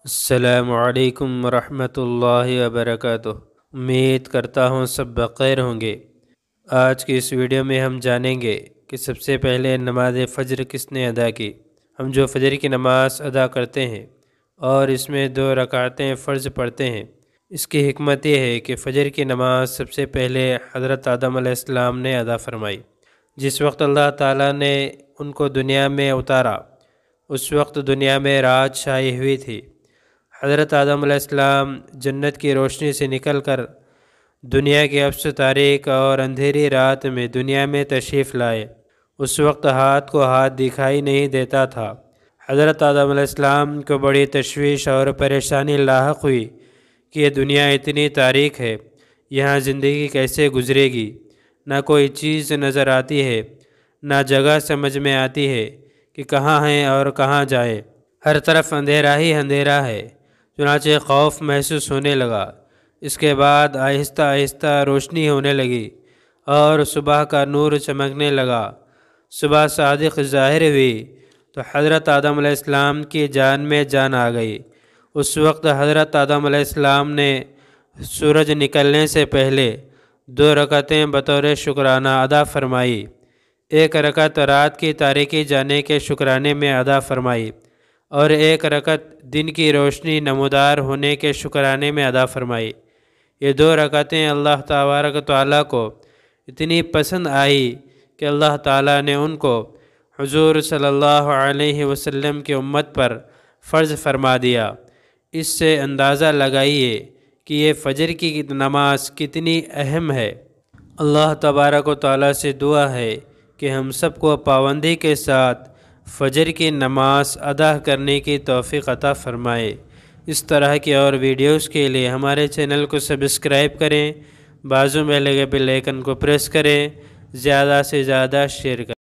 السلام علیکم ورحمۃ اللہ وبرکاتہ۔ امید کرتا ہوں سب بخیر ہوں گے۔ آج کی اس ویڈیو میں ہم جانیں گے کہ سب سے پہلے نماز فجر کس نے ادا کی۔ ہم جو فجر کی نماز ادا کرتے ہیں اور اس میں 2 رکعتیں فرض پڑھتے ہیں، اس کی حکمت یہ ہے کہ فجر کی نماز سب سے پہلے حضرت آدم علیہ السلام نے ادا فرمائی۔ جس وقت اللہ تعالیٰ نے ان کو دنیا میں اتارا، اس وقت دنیا میں رات چھائی ہوئی تھی۔ حضرت آدم علیہ السلام جنت کی روشنی سے نکل کر دنیا کی ابس تاریک اور اندھیری رات میں دنیا میں تشریف لائے۔ اس وقت ہاتھ کو ہاتھ دکھائی نہیں دیتا تھا۔ حضرت آدم علیہ السلام کو بڑی تشویش اور پریشانی لاحق ہوئی کہ یہ دنیا اتنی تاریک ہے، یہاں زندگی کیسے گزرے گی؟ نہ کوئی چیز نظر آتی ہے، نہ جگہ سمجھ میں آتی ہے کہ کہاں ہیں اور کہاں جائیں۔ ہر طرف اندھیرا ہی اندھیرا ہے۔ چنانچہ خوف محسوس ہونے لگا۔ اس کے بعد آہستہ آہستہ روشنی ہونے لگی اور صبح کا نور چمکنے لگا۔ صبح صادق ظاہر ہوئی تو حضرت آدم علیہ السلام کی جان میں جان آ گئی۔ اس وقت حضرت آدم علیہ السلام نے سورج نکلنے سے پہلے 2 رکعتیں بطور شکرانہ ادا فرمائی۔ 1 رکعت رات کی تاریکی جانے کے شکرانے میں ادا فرمائی اور 1 رکعت دن کی روشنی نمودار ہونے کے شکرانے میں ادا فرمائی۔ یہ 2 رکعتیں اللہ تبارک و تعالیٰ کو اتنی پسند آئی کہ اللہ تعالیٰ نے ان کو حضور صلی اللہ علیہ وسلم کی امت پر فرض فرما دیا۔ اس سے اندازہ لگائیے کہ یہ فجر کی نماز کتنی اہم ہے۔ اللہ تبارک و تعالیٰ سے دعا ہے کہ ہم سب کو پابندی کے ساتھ فجر کی نماز ادا کرنے کی توفیق عطا فرمائے۔ اس طرح کی اور ویڈیوز کے لیے ہمارے چینل کو سبسکرائب کریں، بازو میں لگے بیل آئیکن کو پریس کریں، زیادہ سے زیادہ شیئر کریں۔